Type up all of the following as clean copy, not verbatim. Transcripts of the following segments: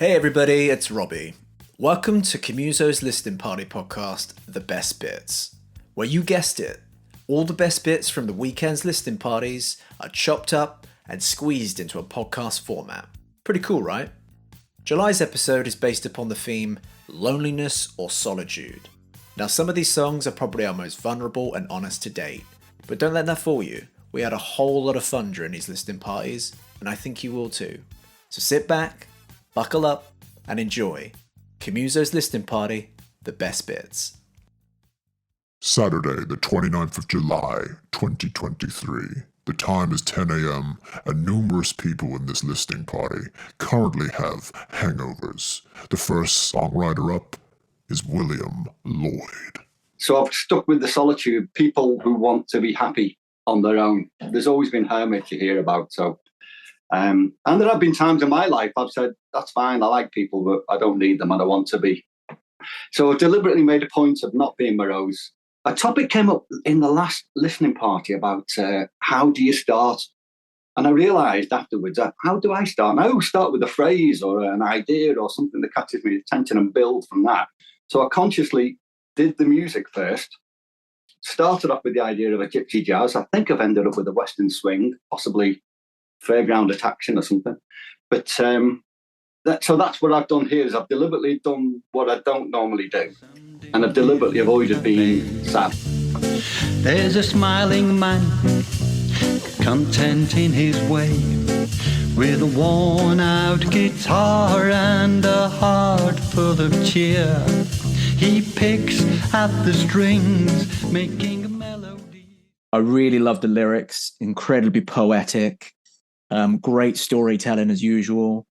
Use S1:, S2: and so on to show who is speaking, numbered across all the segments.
S1: Hey everybody, it's Robbie. Welcome to COMUSO's Listening Party podcast, The Best Bits, where you guessed it, all the best bits from the weekend's listening parties are chopped up and squeezed into a podcast format. Pretty cool, right? July's episode is based upon the theme Loneliness or Solitude. Now some of these songs are probably our most vulnerable and honest to date, but don't let that fool you. We had a whole lot of fun during these listening parties, and I think you will too. So sit back, buckle up, and enjoy COMUSO's Listening Party, The Best Bits.
S2: Saturday, the 29th of July, 2023. The time is 10 a.m. and numerous people in this listening party currently have hangovers. The first songwriter up is William Lloyd.
S3: So I've stuck with the Solitude, people who want to be happy on their own. There's always been hermits you hear about, so... and there have been times in my life I've said, that's fine, I like people, but I don't need them and I want to be. So I deliberately made a point of not being morose. A topic came up in the last listening party about how do you start? And I realised afterwards, how do I start? And I always start with a phrase or an idea or something that catches my attention and build from that. So I consciously did the music first, started off with the idea of a gypsy jazz. I think I've ended up with a western swing, possibly fairground attraction or something. But so that's what I've done here, is I've deliberately done what I don't normally do. And I've deliberately avoided being sad.
S4: There's a smiling man, content in his way, with a worn-out guitar and a heart full of cheer. He picks at the strings, making a melody.
S5: I really love the lyrics, incredibly poetic. Great storytelling as usual.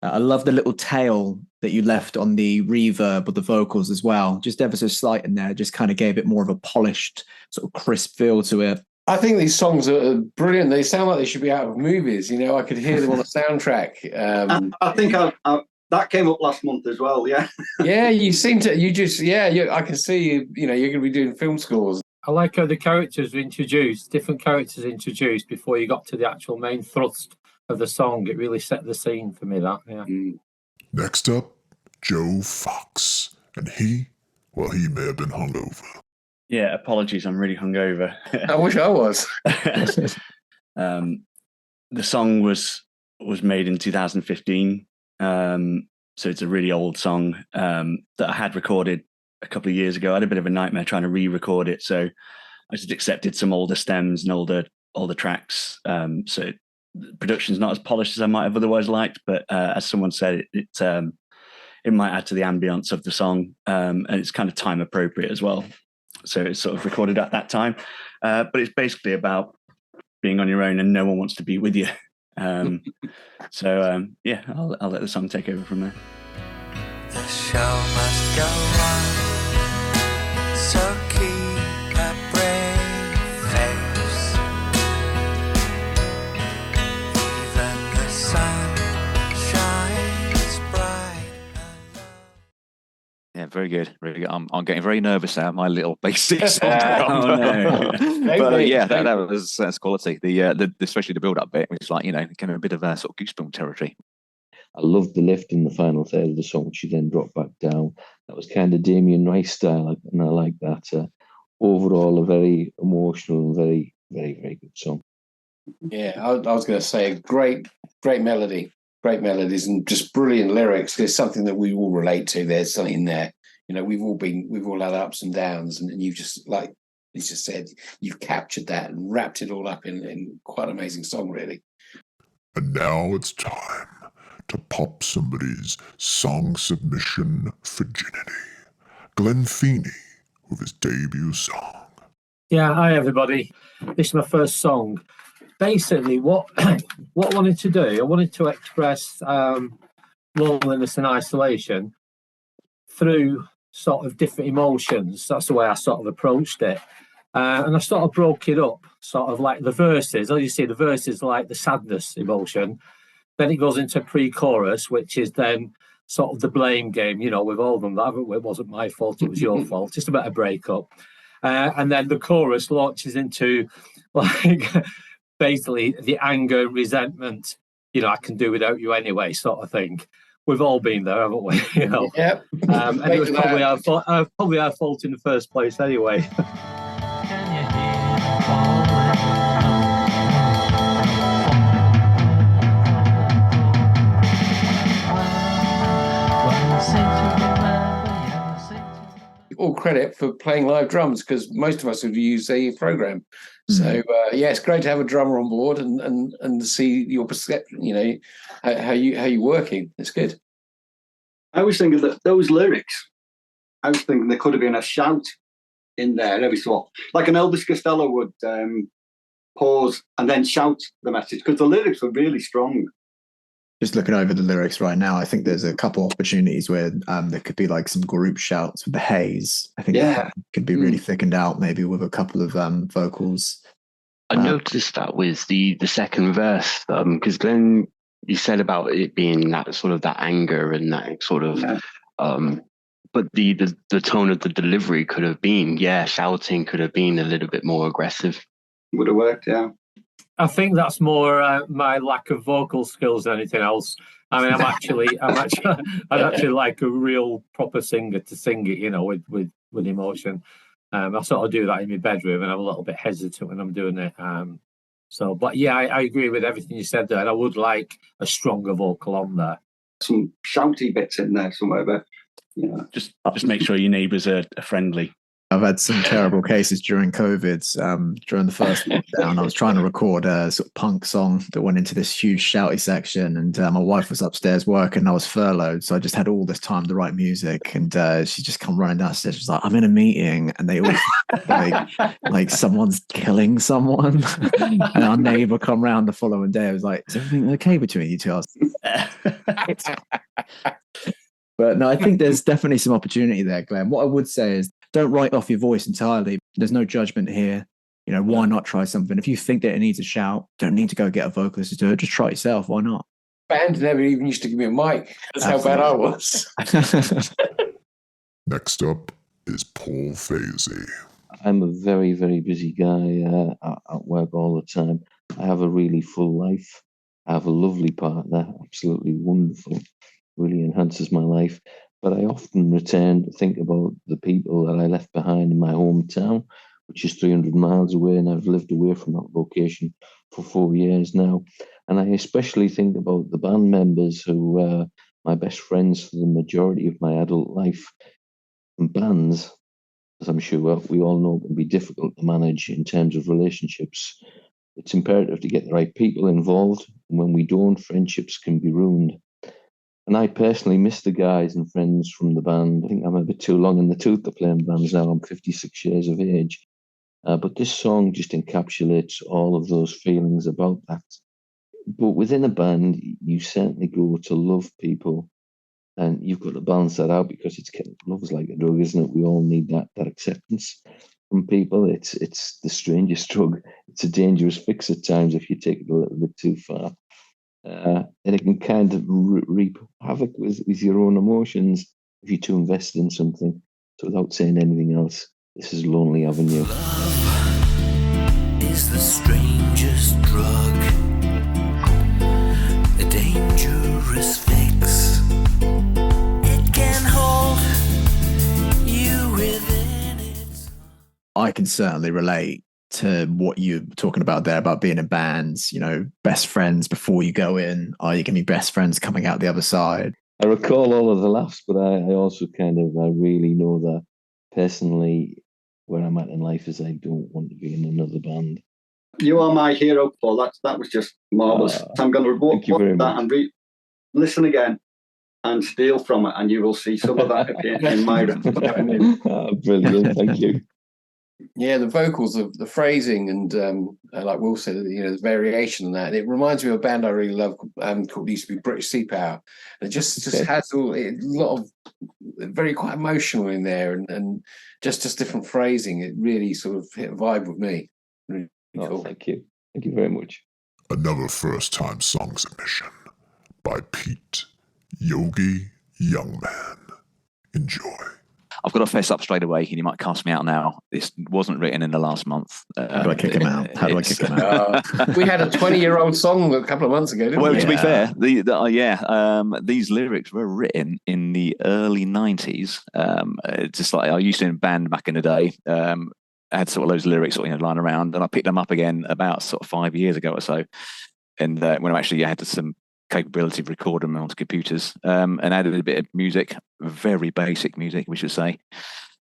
S5: I love the little tail that you left on the reverb of the vocals as well. Just ever so slight in there, just kind of gave it more of a polished, sort of crisp feel to it.
S6: I think these songs are brilliant. They sound like they should be out of movies. You know, I could hear them on the soundtrack.
S3: I think that came up last month as well, yeah.
S6: Yeah, you seem to, I can see you, you're going to be doing film scores.
S7: I like how the characters were introduced, different characters introduced before you got to the actual main thrust of the song. It really set the scene for me, that, yeah.
S2: Next up, Joe Fox. And he may have been hungover.
S8: Yeah, apologies, I'm really hungover.
S6: I wish I was.
S8: The song was made in 2015, so it's a really old song that I had recorded a couple of years ago. I had a bit of a nightmare trying to re-record it, so I just accepted some older stems and older tracks. So the production's not as polished as I might have otherwise liked, but as someone said, it might add to the ambience of the song, and it's kind of time appropriate as well. So it's sort of recorded at that time, but it's basically about being on your own and no one wants to be with you. I'll let the song take over from there.
S4: The show must go on, so keep a brave face. Even the sun shines bright and low.
S9: Yeah, very good, very good. I'm getting very nervous now. My little basic song.
S8: Oh no!
S9: But yeah, that's quality. The especially the build-up bit, which is like kind of a bit of a sort of goosebump territory.
S10: I loved the lift in the final third of the song, which you then dropped back down. That was kind of Damien Rice style, and I like that. Overall, a very emotional and very, very, very good song.
S6: Yeah, I was going to say, great melody, great melodies, and just brilliant lyrics. There's something that we all relate to. There's something there. We've all had ups and downs, and you've just, like you just said, you've captured that and wrapped it all up in quite an amazing song, really.
S2: And now it's time to pop somebody's song submission virginity. Glenn Feeney with his debut song.
S7: Yeah, hi everybody. This is my first song. Basically, what I wanted to do, I wanted to express loneliness and isolation through sort of different emotions. That's the way I sort of approached it. And I sort of broke it up, sort of like the verses. As you see, the verses are like the sadness emotion. Then it goes into pre-chorus, which is then sort of the blame game, with all of them. It wasn't my fault, it was your fault. Just about a breakup. And then the chorus launches into, like, basically the anger and resentment, I can do without you anyway, sort of thing. we've all been there, haven't we? You know.
S6: Yep.
S7: And it was probably our fault in the first place anyway.
S6: All credit for playing live drums, because most of us would use a program. So yeah, it's great to have a drummer on board and see your perception. You know, how you working. It's good.
S3: I was thinking that those lyrics, I was thinking there could have been a shout in there every so often, like an Elvis Costello would pause and then shout the message, because the lyrics were really strong.
S5: Just looking over the lyrics right now, I think there's a couple opportunities where there could be like some group shouts with the haze. I think it could be really thickened out, maybe with a couple of vocals.
S11: I noticed that with the second verse, because Glenn, you said about it being that sort of that anger and that sort of, but the tone of the delivery could have been, shouting could have been a little bit more aggressive.
S3: Would have worked, yeah.
S7: I think that's more my lack of vocal skills than anything else. I mean, I'm actually like a real proper singer to sing it, you know, with emotion. I sort of do that in my bedroom, and I'm a little bit hesitant when I'm doing it. But yeah, I agree with everything you said there, and I would like a stronger vocal on there.
S3: Some shouty bits in there somewhere, but
S8: just make sure your neighbours are friendly.
S5: I've had some terrible cases during COVID. During the first lockdown, I was trying to record a sort of punk song that went into this huge shouty section, and my wife was upstairs working. I was furloughed, so I just had all this time to write music. And she just come running downstairs. She's like, "I'm in a meeting," and they all like someone's killing someone. And our neighbour come round the following day. I was like, "Is everything okay between you two?" But no, I think there's definitely some opportunity there, Glenn. What I would say is, don't write off your voice entirely. There's no judgment here. You know, why not try something? If you think that it needs a shout, don't need to go get a vocalist to do it. Just try it yourself. Why not?
S6: Band never even used to give me a mic. That's how bad I was.
S2: Next up is Paul Vasey.
S10: I'm a very, very busy guy at work all the time. I have a really full life. I have a lovely partner, absolutely wonderful, really enhances my life. But I often return to think about the people that I left behind in my hometown, which is 300 miles away, and I've lived away from that location for 4 years now. And I especially think about the band members who were my best friends for the majority of my adult life. And bands, as I'm sure we all know, can be difficult to manage in terms of relationships. It's imperative to get the right people involved, and when we don't, friendships can be ruined. And I personally miss the guys and friends from the band. I think I'm a bit too long in the tooth to play in bands now. I'm 56 years of age. But this song just encapsulates all of those feelings about that. But within a band, you certainly go to love people, and you've got to balance that out, because love is like a drug, isn't it? We all need that acceptance from people. It's the strangest drug. It's a dangerous fix at times if you take it a little bit too far. And it can kind of reap havoc with your own emotions if you're too invested in something. So without saying anything else, this is Lonely Avenue.
S12: Love is the strangest drug, a dangerous fix. It can hold you within its...
S5: I can certainly relate to what you're talking about there, about being in bands, you know, best friends before you go in. Are you going to be best friends coming out the other side?
S10: I recall all of the laughs, but I also I really know that personally where I'm at in life is I don't want to be in another band.
S3: You are my hero, Paul. That was just marvellous. So I'm going to watch that and listen again and steal from it, and you will see some of that appear in my
S10: Brilliant, thank you.
S6: Yeah, the vocals, the phrasing, and like Will said, you know, the variation in that. And it reminds me of a band I really love called used to be British Sea Power. And it just has a lot of very quite emotional in there, and just different phrasing. It really sort of hit a vibe with me. Really cool.
S10: Thank you very much.
S2: Another first-time song submission by Pete, Yogi, Youngman. Enjoy.
S9: I've got to fess up straight away, and you might cast me out now. This wasn't written in the last month.
S5: How do I kick him out? How do I kick him out?
S6: We had a 20-year-old song a couple of months ago, didn't we?
S9: Well, to be fair, these lyrics were written in the early 90s. Just like I used to in a band back in the day. I had sort of those lyrics sort of, lying around, and I picked them up again about sort of 5 years ago or so. And when I actually had some capability of recording them onto computers, and added a bit of music, very basic music, we should say,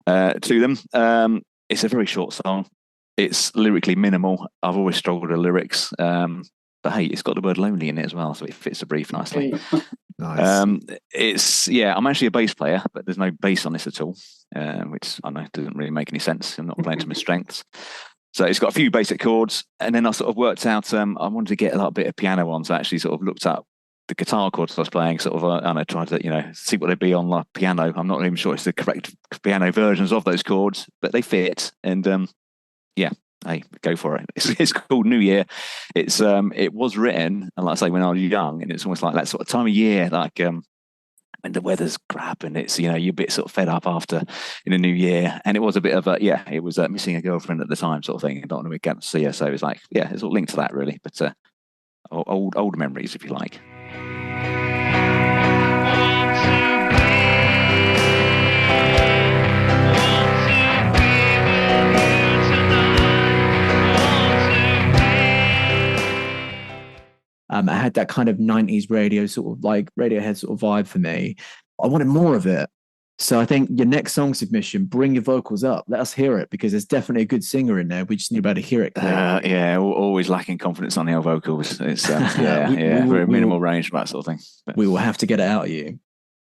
S9: to them. It's a very short song. It's lyrically minimal. I've always struggled with the lyrics, but hey, it's got the word lonely in it as well, so it fits the brief nicely.
S5: Nice.
S9: I'm actually a bass player, but there's no bass on this at all, which I know doesn't really make any sense. I'm not playing to my strengths. So it's got a few basic chords, and then I sort of worked out I wanted to get a little bit of piano on, so I actually sort of looked up the guitar chords I was playing, sort of, and I tried to, see what they'd be on the piano. I'm not even sure it's the correct piano versions of those chords, but they fit, and hey, go for it. It's called New Year. It was written, and like I say, when I was young, and it's almost like that sort of time of year, like when the weather's crap and it's you're a bit sort of fed up after in a new year, and it was a bit of it was missing a girlfriend at the time sort of thing, and don't want to get to see her, so it was like it's all linked to that really, but old memories if you like.
S5: I had that kind of 90s radio sort of like Radiohead sort of vibe for me. I wanted more of it. So I think your next song submission, bring your vocals up. Let us hear it, because there's definitely a good singer in there. We just need to be able to hear it clearly.
S9: Always lacking confidence on the old vocals. It's very minimal range for that sort of thing. But
S5: we will have to get it out of you.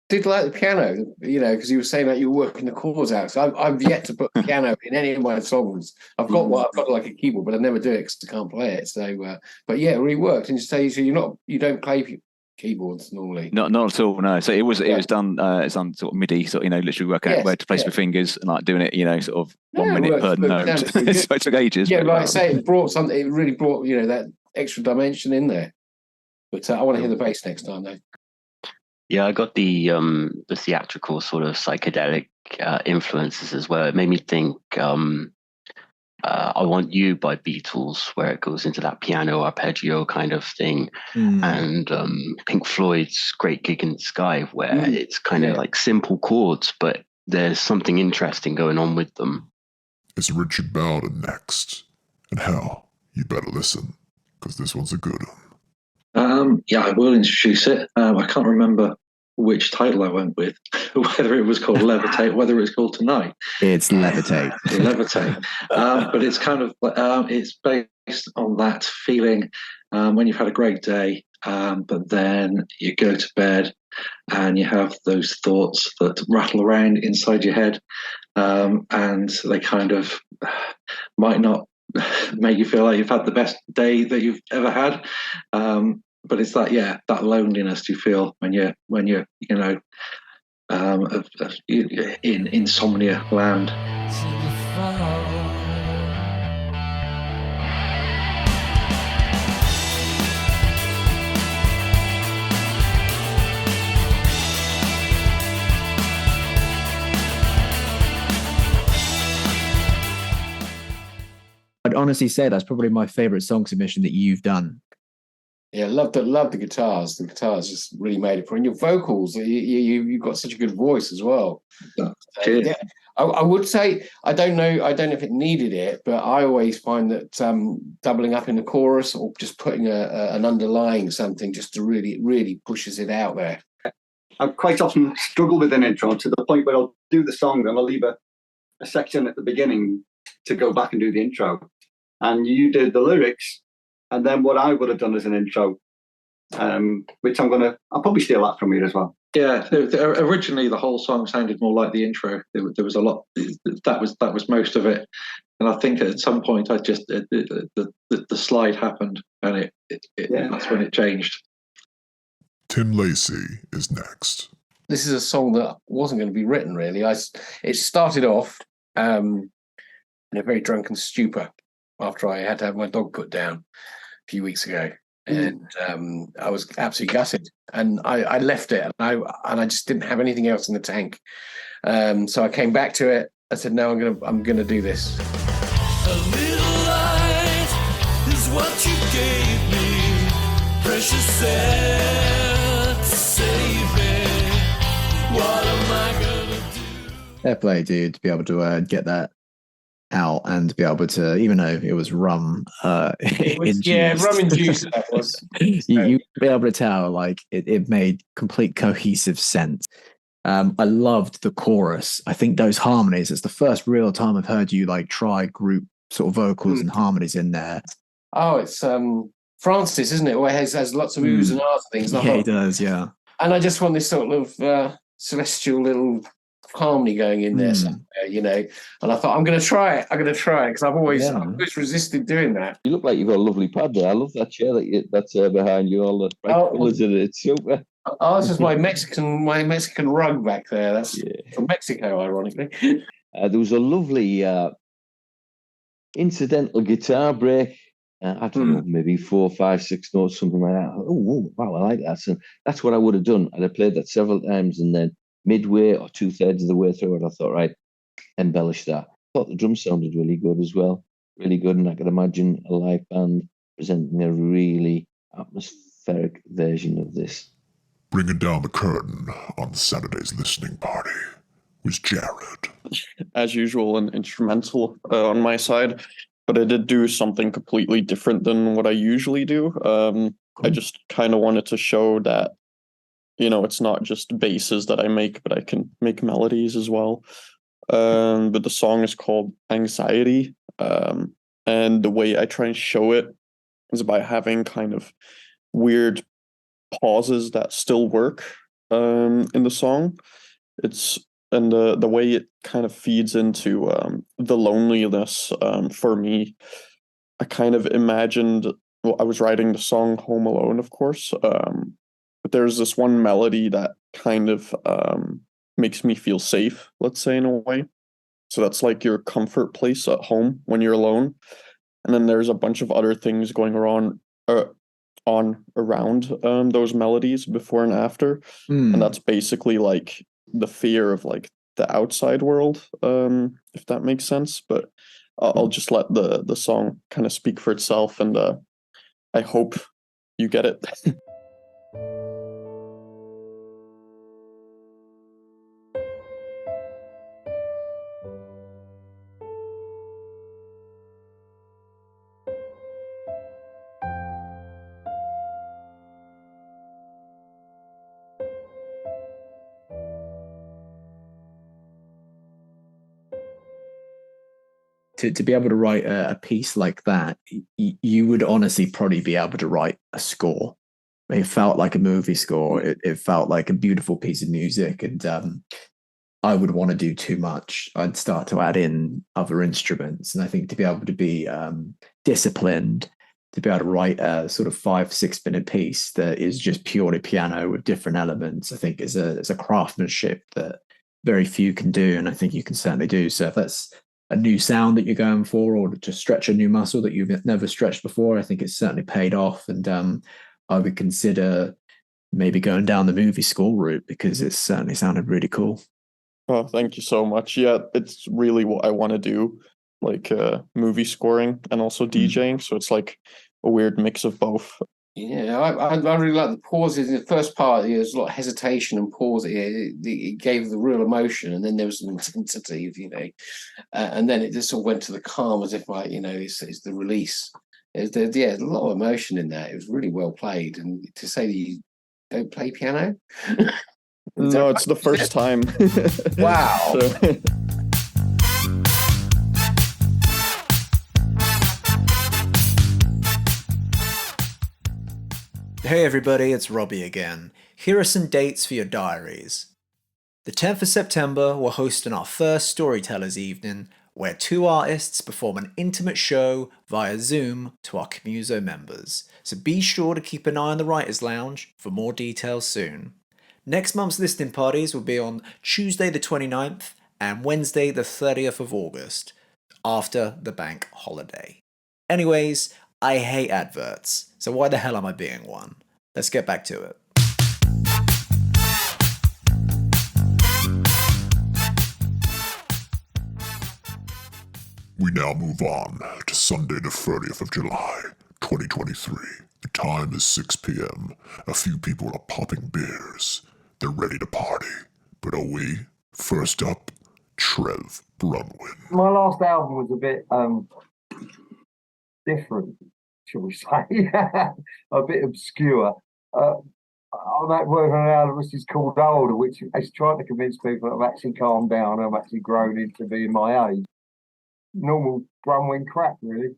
S6: Did like the piano, because you were saying that you were working the chords out. So I've yet to put the piano in any of my songs. I've got like a keyboard, but I never do it because I can't play it. So, but yeah, it really worked. And you say so you don't play keyboards normally?
S9: Not at all. No. So it was done. It's on sort of MIDI, sort of, literally working out where to place my fingers and like doing it, sort of 1 minute per note. So it took ages.
S6: Yeah, like I say, it brought something. It really brought that extra dimension in there. But I want to hear the bass next time though.
S11: Yeah, I got the theatrical sort of psychedelic influences as well. It made me think I Want You by Beatles, where it goes into that piano arpeggio kind of thing, and Pink Floyd's Great Gig in the Sky, where it's kind of like simple chords, but there's something interesting going on with them.
S2: It's Richard Bawden next. And hell, you better listen, because this one's a good one.
S13: I will introduce it. I can't remember which title I went with, whether it was called Levitate, whether it's called Tonight.
S5: It's Levitate.
S13: Levitate. But it's kind of, it's based on that feeling when you've had a great day, but then you go to bed and you have those thoughts that rattle around inside your head, and they kind of might not make you feel like you've had the best day that you've ever had, but it's that that loneliness you feel when you're in insomnia land.
S5: I'd honestly say that's probably my favorite song submission that you've done.
S6: Yeah, love the guitars. The guitars just really made it for, and your vocals. You've got such a good voice as well.
S13: Cheers.
S6: I would say I don't know if it needed it, but I always find that doubling up in the chorus or just putting an underlying something just to really pushes it out there.
S3: I quite often struggle with an intro to the point where I'll do the song and I'll leave a section at the beginning to go back and do the intro. And you did the lyrics, and then what I would have done as an intro, which I'll probably steal that from you as well.
S13: Yeah, originally the whole song sounded more like the intro. There was a lot that was most of it, and I think at some point I just the slide happened, and that's when it changed.
S2: Tim Lacey is next.
S6: This is a song that wasn't going to be written really. It started off in a very drunken stupor after I had to have my dog put down a few weeks ago. and I was absolutely gutted. And I left it, and I just didn't have anything else in the tank. So I came back to it. I said, no, I'm gonna do this.
S12: A little light is what you gave me. Precious said to save me. What am I gonna do?
S5: Fair play, dude, to be able to get that out and to be able to, even though it was rum,
S6: yeah, rum induced. That was.
S5: you be able to tell, like it made complete cohesive sense. I loved the chorus. I think those harmonies, it's the first real time I've heard you like try group sort of vocals and harmonies in there.
S6: Oh, it's Francis, isn't it? Where he has lots of oohs and ahs and things.
S5: Yeah, he does, yeah.
S6: And I just want this sort of celestial little harmony going in there somewhere, you know. And I thought, I'm going to try it because I've always resisted doing that.
S10: You look like you've got a lovely pad there. I love that chair that's behind you, all the bright colours in it. It's super.
S6: Oh, this is my Mexican rug back there. That's from Mexico, ironically.
S10: There was a lovely incidental guitar break. I don't know, maybe 4, 5, 6 notes, something like that. Oh, wow, I like that. So that's what I would have done. I'd have played that several times, and then midway or 2/3 of the way through it, I thought, right, embellish that. I thought the drums sounded really good as well. Really good, and I could imagine a live band presenting a really atmospheric version of this.
S2: Bringing down the curtain on Saturday's listening party was Jared.
S14: As usual, an instrumental on my side, but I did do something completely different than what I usually do. I just kind of wanted to show that, you know, it's not just basses that I make, but I can make melodies as well. But the song is called Anxiety. And the way I try and show it is by having kind of weird pauses that still work in the song. And the way it kind of feeds into the loneliness for me. I kind of imagined, I was writing the song Home Alone, of course, but there's this one melody that kind of makes me feel safe, let's say, in a way. So that's like your comfort place at home when you're alone. And then there's a bunch of other things going around those melodies before and after. And that's basically like the fear of like the outside world, if that makes sense. But I'll just let the song kind of speak for itself, and I hope you get it.
S5: To be able to write a piece like that, you would honestly probably be able to write a score. It felt like a movie score. It felt like a beautiful piece of music, and I would want to do too much. I'd start to add in other instruments, and I think to be able to be disciplined, to be able to write a sort of 5-6 minute piece that is just purely piano with different elements, I think is a craftsmanship that very few can do, and I think you can certainly do. So if that's a new sound that you're going for, or to stretch a new muscle that you've never stretched before, I think it's certainly paid off. And I would consider maybe going down the movie score route, because it certainly sounded really cool.
S14: Oh, thank you so much. Yeah, it's really what I want to do, like movie scoring and also DJing. So it's like a weird mix of both.
S6: Yeah, I really like the pauses in the first part. There's a lot of hesitation and pause. It gave the real emotion, and then there was some intensity, you know, and then it just all went to the calm, as if like, you know, it's the release. There's a lot of emotion in that. It was really well played, and to say that you don't play piano,
S14: no, it's the first time.
S6: Wow.
S14: So.
S1: Hey everybody, it's Robbie again. Here are some dates for your diaries. The 10th of September, we're hosting our first Storytellers Evening, where 2 artists perform an intimate show via Zoom to our COMUSO members. So be sure to keep an eye on the Writers' Lounge for more details soon. Next month's listening parties will be on Tuesday the 29th and Wednesday the 30th of August, after the bank holiday. Anyways, I hate adverts, So why the hell am I being one? Let's get back to it.
S2: We now move on to Sunday the 30th of July, 2023. The time is 6 p.m. A few people are popping beers. They're ready to party. But are we? First up, Trev Brunwyn.
S15: My last album was a bit different, shall we say? A bit obscure. I'm working on an album which is called Older, which is trying to convince people that I've actually calmed down, I've actually grown into being my age. Normal Brunwyn crap, really.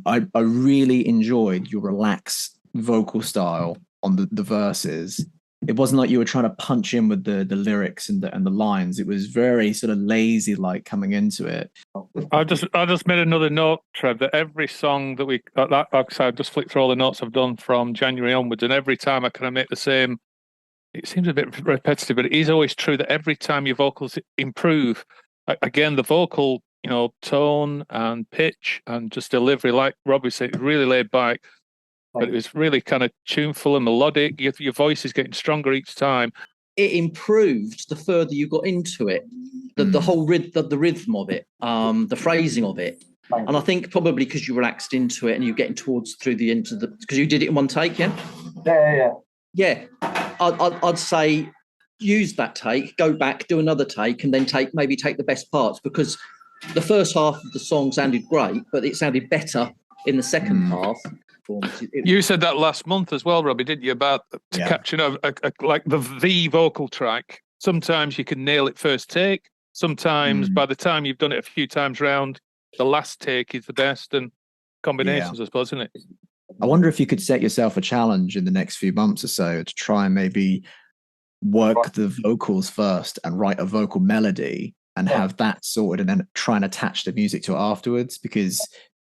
S5: I really enjoyed your relaxed vocal style on the verses. It wasn't like you were trying to punch in with the lyrics and the lines. It was very sort of lazy, like coming into it.
S16: I just made another note, Trev, that every song that like I said, I just flicked through all the notes I've done from January onwards, and every time I kind of make the same. It seems a bit repetitive, but it is always true that every time your vocals improve, again, the vocal, tone and pitch and just delivery, like Robbie said, really laid back. But it was really kind of tuneful and melodic. Your voice is getting stronger each time.
S17: It improved the further you got into it. The whole the rhythm of it, the phrasing of it. And I think probably because you relaxed into it and you're getting because you did it in one take, yeah? Yeah. I'd say use that take, go back, do another take, and then take the best parts, because the first half of the song sounded great, but it sounded better in the second half.
S16: You said that last month as well, Robbie, didn't you, about capturing like the vocal track. Sometimes you can nail it first take. Sometimes by the time you've done it a few times round, the last take is the best, and combinations, I suppose, isn't it?
S5: I wonder if you could set yourself a challenge in the next few months or so to try and maybe work the vocals first and write a vocal melody and have that sorted, and then try and attach the music to it afterwards, because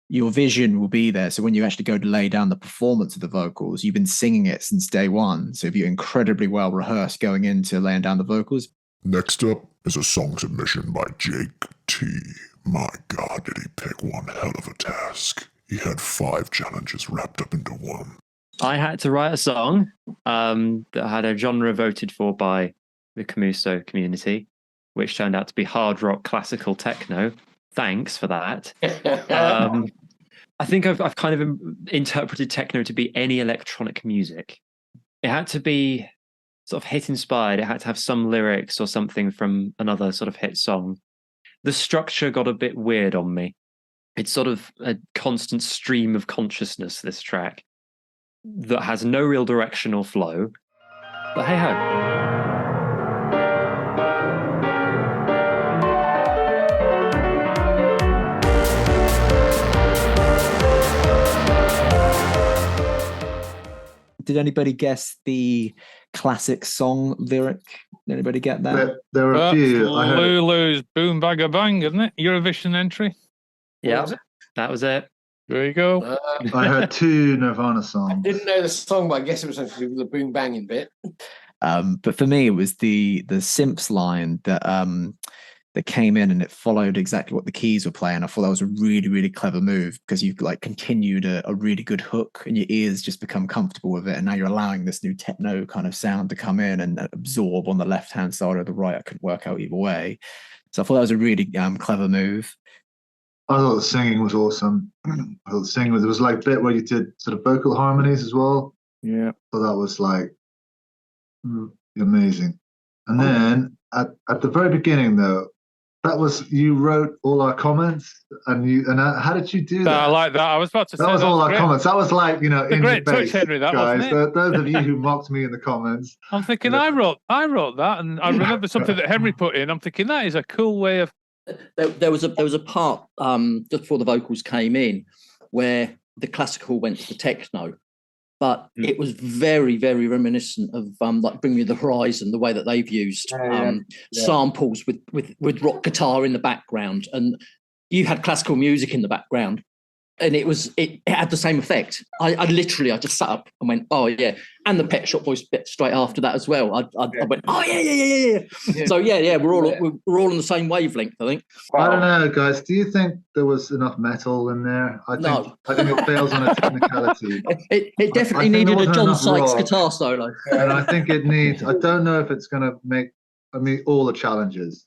S5: your vision will be there. So when you actually go to lay down the performance of the vocals, you've been singing it since day one. So if you're incredibly well rehearsed going into laying down the vocals.
S2: Next up is a song submission by Jake T. My God, did he pick one hell of a task. He had 5 challenges wrapped up into one.
S18: I had to write a song that had a genre voted for by the COMUSO community, which turned out to be hard rock classical techno. Thanks for that. I think I've kind of interpreted techno to be any electronic music. It had to be sort of hit inspired. It had to have some lyrics or something from another sort of hit song. The structure got a bit weird on me. It's sort of a constant stream of consciousness, this track, that has no real direction or flow. But hey ho.
S5: Did anybody guess the classic song lyric? Did anybody get that?
S19: There were a few. I heard
S16: Lulu's Boom Bagga Bang, isn't it? Eurovision entry.
S18: Yeah, that was it.
S16: There you go.
S19: I heard 2 Nirvana songs.
S6: I didn't know the song, but I guess it was something to do with the boom banging bit.
S5: But for me, it was the Simps line that came in, and it followed exactly what the keys were playing. I thought that was a really, really clever move, because you've like continued a really good hook, and your ears just become comfortable with it. And now you're allowing this new techno kind of sound to come in and absorb on the left-hand side or the right. I couldn't work out either way. So I thought that was a really clever move.
S19: I thought the singing was awesome. I thought the singing there was like a bit where you did sort of vocal harmonies as well.
S16: Yeah.
S19: So that was like amazing. And then at the very beginning, though, that was, you wrote all our comments, and how did you do that?
S16: I like that. I was about to say
S19: that was all our comments. That was like, in
S16: great
S19: the
S16: touch,
S19: face,
S16: Henry. That
S19: guys.
S16: wasn't it?
S19: Those of you who mocked me in the comments.
S16: I'm thinking I wrote that, and I remember something that Henry put in. I'm thinking that is a cool way of.
S17: There was a part just before the vocals came in where the classical went to the techno, but it was very, very reminiscent of like Bring Me the Horizon, the way that they've used samples with rock guitar in the background, and you had classical music in the background. And it had the same effect. I just sat up and went, oh yeah, and the Pet Shop Boys bit straight after that as well. I went, oh yeah. So yeah, we're all on the same wavelength, I think.
S19: I don't know, guys. Do you think there was enough metal in there? I think it fails on a technicality.
S17: It definitely needed a John Sykes guitar solo,
S19: and I think it needs. I don't know if it's going to meet all the challenges.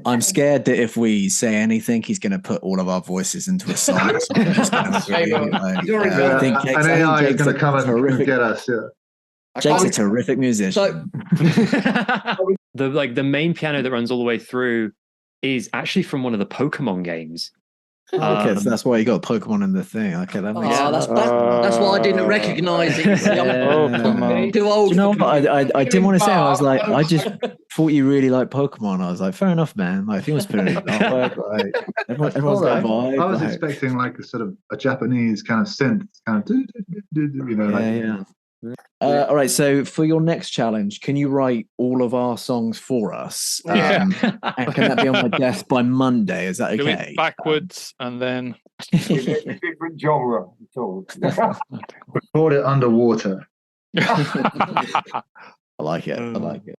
S1: I'm scared that if we say anything, he's going to put all of our voices into a song. I think
S19: an AI is going to come and get us. Yeah.
S1: Jake's a terrific musician.
S18: The main piano that runs all the way through is actually from one of the Pokemon games.
S1: Okay, so that's why you got Pokemon in the thing. Okay, that makes sense.
S17: That's why I didn't recognise it. Too old.
S1: You know what? I didn't want to say. I was like, I just thought you really liked Pokemon. I was like, fair enough, man. Like, if you want to put it in artwork, right? Everyone's got a vibe.
S19: I was expecting like a sort of a Japanese kind of synth, kind of,
S1: yeah. All right, so for your next challenge, can you write all of our songs for us? And can that be on my desk by Monday? Is that okay?
S16: Do it backwards and then
S15: different genre at all.
S19: Record it underwater.
S1: I like it. I like it.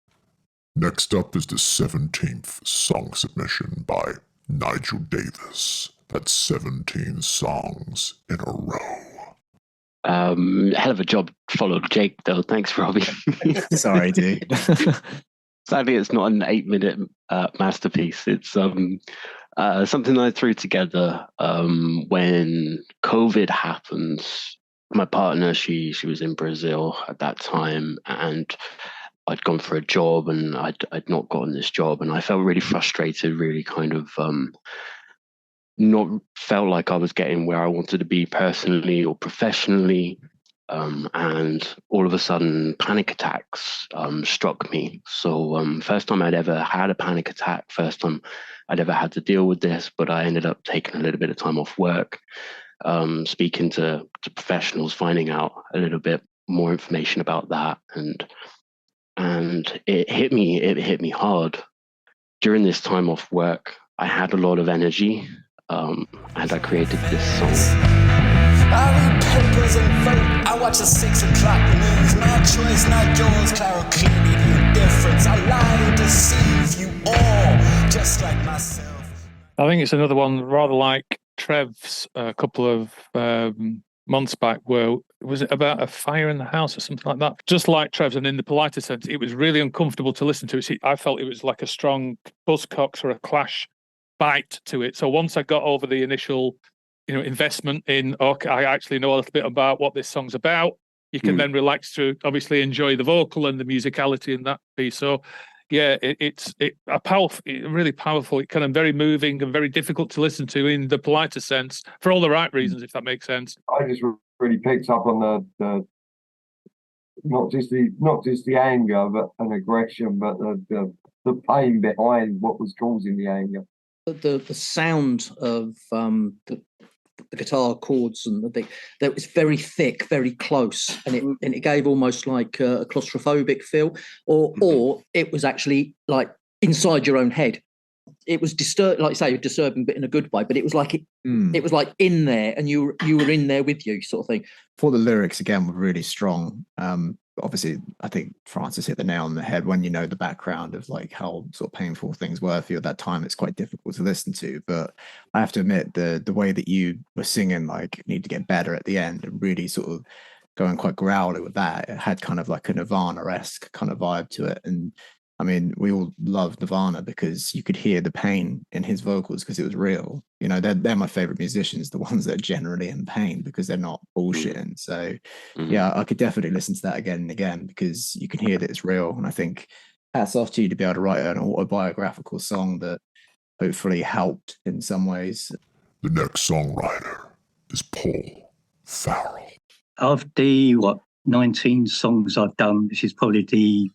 S2: Next up is the 17th song submission by Nigel Davis. That's 17 songs in a row.
S11: Hell of a job followed Jake though. Thanks, Robbie.
S1: Sorry, dude.
S11: Sadly, it's not an 8-minute masterpiece. It's something I threw together when COVID happened. My partner, she was in Brazil at that time, and I'd gone for a job, and I'd not gotten this job, and I felt really frustrated, really kind of not felt like I was getting where I wanted to be personally or professionally. And all of a sudden, panic attacks struck me. So first time I'd ever had a panic attack, first time I'd ever had to deal with this, but I ended up taking a little bit of time off work, speaking to professionals, finding out a little bit more information about that. And it hit me hard. During this time off work, I had a lot of energy, and I created this song.
S12: I read papers and vote. I watch the 6 o'clock news. My choice, not yours. Clara clearly the difference. I lie and deceive you all, just like myself.
S16: I think it's another one rather like Trev's a couple of months back, where was it about a fire in the house or something like that? Just like Trev's, and in the politer sense, it was really uncomfortable to listen to. I felt it was like a strong Buzzcocks or a Clash bite to it. So once I got over the initial investment in, okay, I actually know a little bit about what this song's about, you can then relax to obviously enjoy the vocal and the musicality in that piece. So yeah, it's really powerful. It kind of very moving and very difficult to listen to in the politer sense for all the right reasons, if that makes sense.
S15: I just really picked up on the not just the anger but an aggression, but the pain behind what was causing the anger.
S17: The sound of the guitar chords and the thing, that was very thick, very close, and it gave almost like a claustrophobic feel, or it was actually like inside your own head. It was like you say, disturbing, but in a good way. But it was like it was like in there, and you were in there with you, sort of thing.
S1: For the lyrics again were really strong. Obviously, I think Francis hit the nail on the head when you know the background of like how sort of painful things were for you at that time. It's quite difficult to listen to, but I have to admit the way that you were singing like Need to Get Better at the end and really sort of going quite growly with that. It had kind of like a Nirvana-esque kind of vibe to it. And I mean, we all love Nirvana because you could hear the pain in his vocals because it was real. They're my favorite musicians, the ones that are generally in pain because they're not bullshitting. So yeah, I could definitely listen to that again and again because you can hear that it's real. And I think hats off to you to be able to write an autobiographical song that hopefully helped in some ways.
S2: The next songwriter is Paul Farrell.
S20: Of the 19 songs I've done, this is probably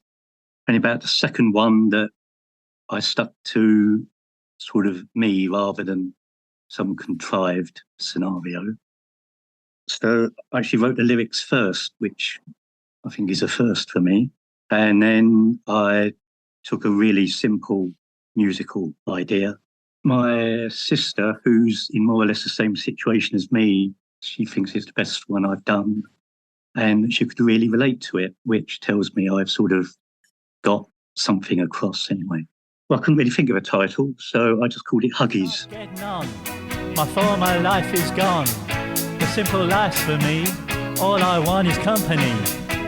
S20: about the second one that I stuck to sort of me rather than some contrived scenario. So I actually wrote the lyrics first, which I think is a first for me. And then I took a really simple musical idea My sister, who's in more or less the same situation as me, she thinks it's the best one I've done, and she could really relate to it, which tells me I've sort of got something across anyway. Well, I couldn't really think of a title, so I just called it Huggies.
S21: My former life is gone. The simple life's for me. All I want is company.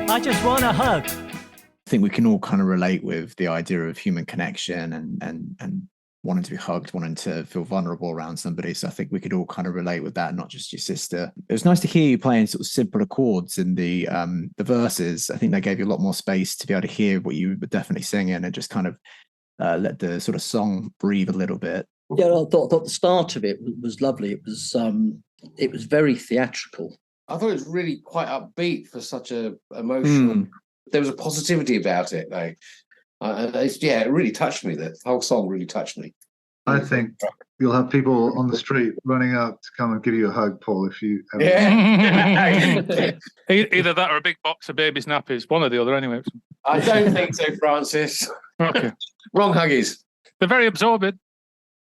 S21: I just want a hug.
S5: I think we can all kind of relate with the idea of human connection and wanting to be hugged, wanting to feel vulnerable around somebody. So I think we could all kind of relate with that, not just your sister. It was nice to hear you playing sort of simpler chords in the verses. I think they gave you a lot more space to be able to hear what you were definitely singing and just kind of let the sort of song breathe a little bit.
S17: Yeah, I thought the start of it was lovely. It was very theatrical.
S6: I thought it was really quite upbeat for such a emotional. There was a positivity about it, though. It really touched me. The whole song really touched me.
S19: I think you'll have people on the street running up to come and give you a hug, Paul, if you ever...
S16: Either that or a big box of baby's nappies, one or the other anyway.
S6: I don't think so, Francis.
S16: Okay.
S6: Wrong huggies.
S16: They're very absorbent.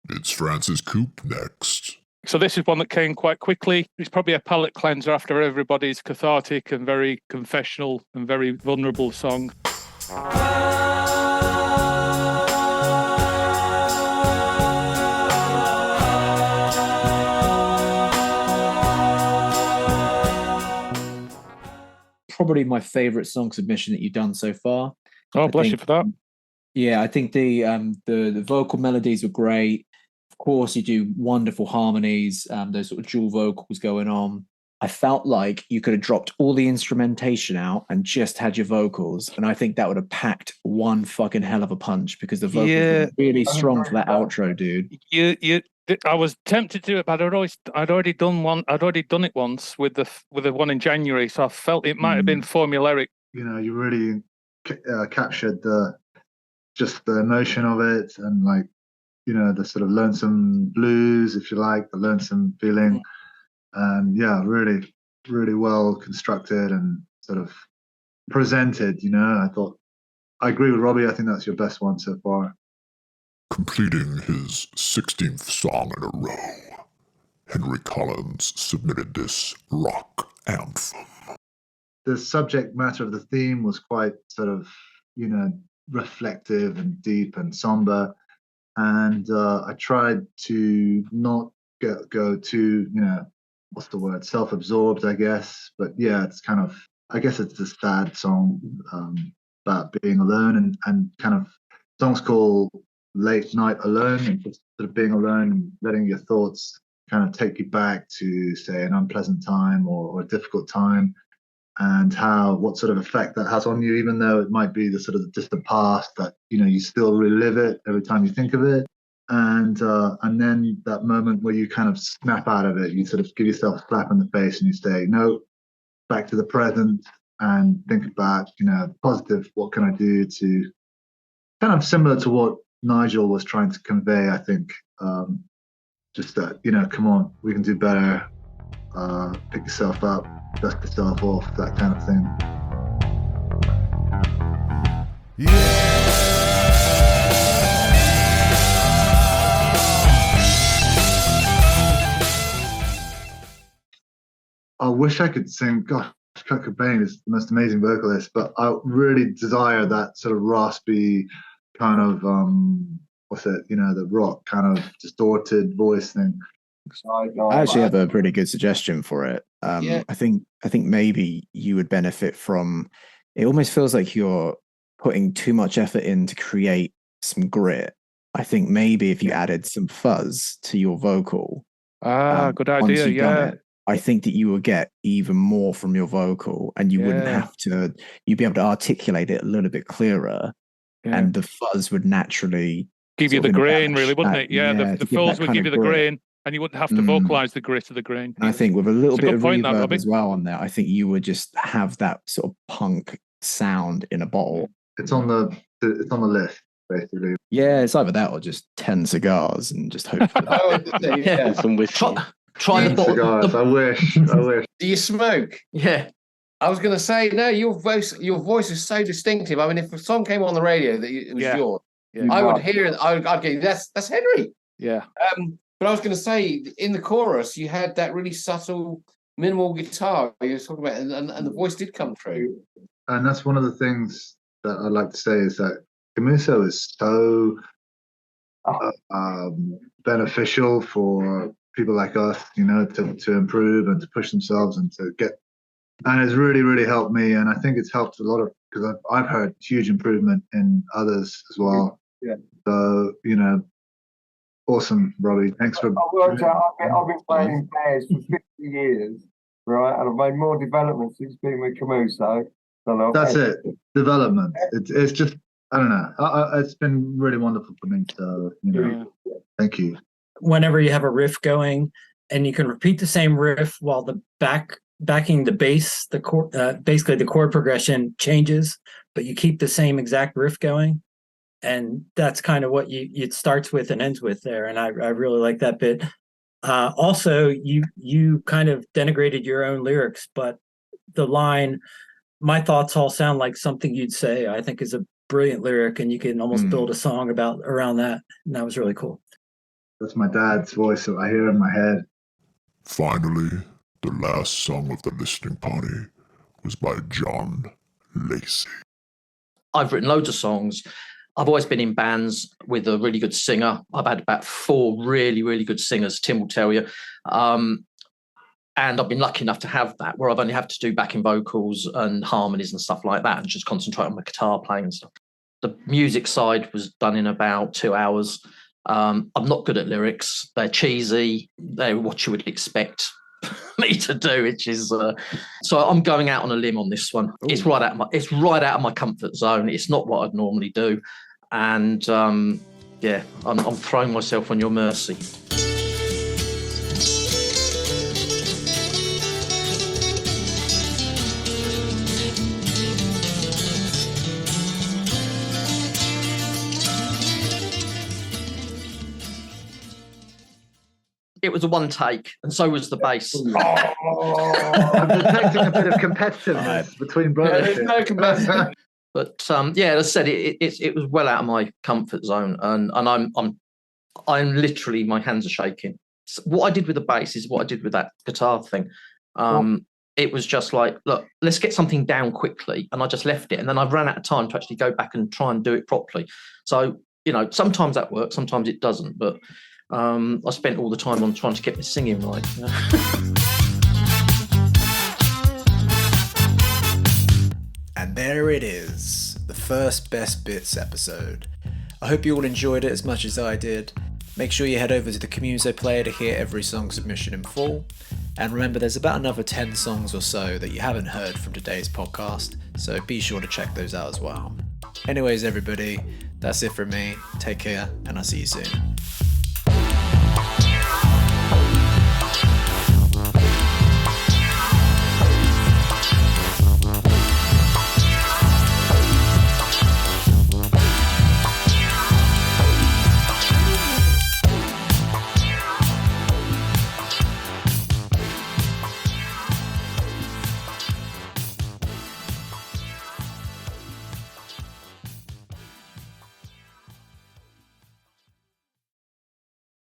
S2: It's Francis Coop next.
S16: So this is one that came quite quickly. It's probably a palate cleanser after everybody's cathartic and very confessional and very vulnerable song.
S5: Probably my favorite song submission that you've done so far.
S16: Oh, bless you for that.
S5: Yeah, I think the vocal melodies were great. Of course, you do wonderful harmonies, those sort of dual vocals going on. I felt like you could have dropped all the instrumentation out and just had your vocals, and I think that would have packed one fucking hell of a punch because the vocals were really strong for that outro, dude.
S16: I was tempted to do it, but I'd already done one. I'd already done it once with the one in January, so I felt it might have been formulaic.
S19: You know, you really captured the emotion of it, and like, you know, the sort of lonesome blues, if you like, the lonesome feeling. And yeah, really, really well constructed and sort of presented, you know. I agree with Robbie. I think that's your best one so far.
S2: Completing his 16th song in a row, Henry Collins submitted this rock anthem.
S19: The subject matter of the theme was quite sort of, you know, reflective and deep and somber. And I tried to not go too, you know, what's the word, self-absorbed, I guess. But yeah, it's kind of, I guess it's a sad song about being alone and kind of, songs called Late Night Alone, and just sort of being alone and letting your thoughts kind of take you back to, say, an unpleasant time or a difficult time, and what sort of effect that has on you, even though it might be the sort of the distant past, that, you know, you still relive it every time you think of it. And then that moment where you kind of snap out of it, you sort of give yourself a slap in the face and you say, no, back to the present, and think about, you know, positive, what can I do to, kind of similar to what Nigel was trying to convey, I think. Just that, you know, come on, we can do better. Pick yourself up, dust yourself off, that kind of thing. I wish I could sing. Gosh, Kurt Cobain is the most amazing vocalist, but I really desire that sort of raspy kind of the rock kind of distorted voice thing.
S5: I actually have a pretty good suggestion for it. I think maybe you would benefit from. It almost feels like you're putting too much effort in to create some grit. I think maybe if you added some fuzz to your vocal,
S16: good idea. Yeah.
S5: I think that you will get even more from your vocal, and you wouldn't have to. You'd be able to articulate it a little bit clearer, and the fuzz would naturally
S16: give you the grain, really, wouldn't it? Yeah, the fuzz would give you the grain, and you wouldn't have to vocalize the grit of the grain.
S5: And I think with a little bit of reverb as well on there, I think you would just have that sort of punk sound in a bottle.
S19: It's on the list, basically.
S5: Yeah, it's either that or just 10 cigars and just hope for that.
S11: Some whiskey.
S17: Try the bottle.
S19: I wish.
S6: Do you smoke?
S17: Yeah.
S6: I was going to say, no, your voice is so distinctive. I mean, if a song came on the radio that it was yours, I would hear it. I'd go, that's Henry.
S16: Yeah.
S6: But I was going to say, in the chorus, you had that really subtle, minimal guitar you were talking about, and the voice did come through.
S19: And that's one of the things that I'd like to say is that COMUSO is so beneficial for people like us, you know, to improve and to push themselves and to get. And it's really, really helped me, and I think it's helped a lot of, because I've heard huge improvement in others as well.
S15: Yeah.
S19: So, you know, awesome, Robbie. Thanks for.
S15: I worked out. I've been playing in pairs for 50 years, right? And I've made more development since being with COMUSO than I've
S19: That's
S15: had.
S19: it. Development. It's just, I don't know. It's been really wonderful for me. So, you know, thank you.
S4: Whenever you have a riff going and you can repeat the same riff while the backing the bass, the chord, basically the chord progression changes, but you keep the same exact riff going. And that's kind of what it starts with and ends with there. And I really like that bit. Also, you kind of denigrated your own lyrics, but the line, "My thoughts all sound like something you'd say," I think is a brilliant lyric, and you can almost build a song around that. And that was really cool.
S19: That's my dad's voice that I hear in my head.
S2: Finally, the last song of the listening party was by John Lacey.
S17: I've written loads of songs. I've always been in bands with a really good singer. I've had about 4 really, really good singers, Tim will tell you. And I've been lucky enough to have that, where I've only had to do backing vocals and harmonies and stuff like that and just concentrate on my guitar playing and stuff. The music side was done in about 2 hours. I'm not good at lyrics. They're cheesy. They're what you would expect me to do, which is so I'm going out on a limb on this one. It's right out of my comfort zone. It's not what I'd normally do, and I'm throwing myself on your mercy. It was a one take, and so was the bass.
S19: I'm detecting a bit of competitiveness between brothers.
S17: No competition. But as I said, it was well out of my comfort zone, and I'm literally, my hands are shaking. So what I did with the bass is what I did with that guitar thing. It was just like, look, let's get something down quickly, and I just left it, and then I ran out of time to actually go back and try and do it properly. So, you know, sometimes that works, sometimes it doesn't, but I spent all the time on trying to get my singing right. You know?
S1: And there it is, the first Best Bits episode. I hope you all enjoyed it as much as I did. Make sure you head over to the COMUSO Player to hear every song submission in full. And remember, there's about another 10 songs or so that you haven't heard from today's podcast, so be sure to check those out as well. Anyways, everybody, that's it from me. Take care, and I'll see you soon.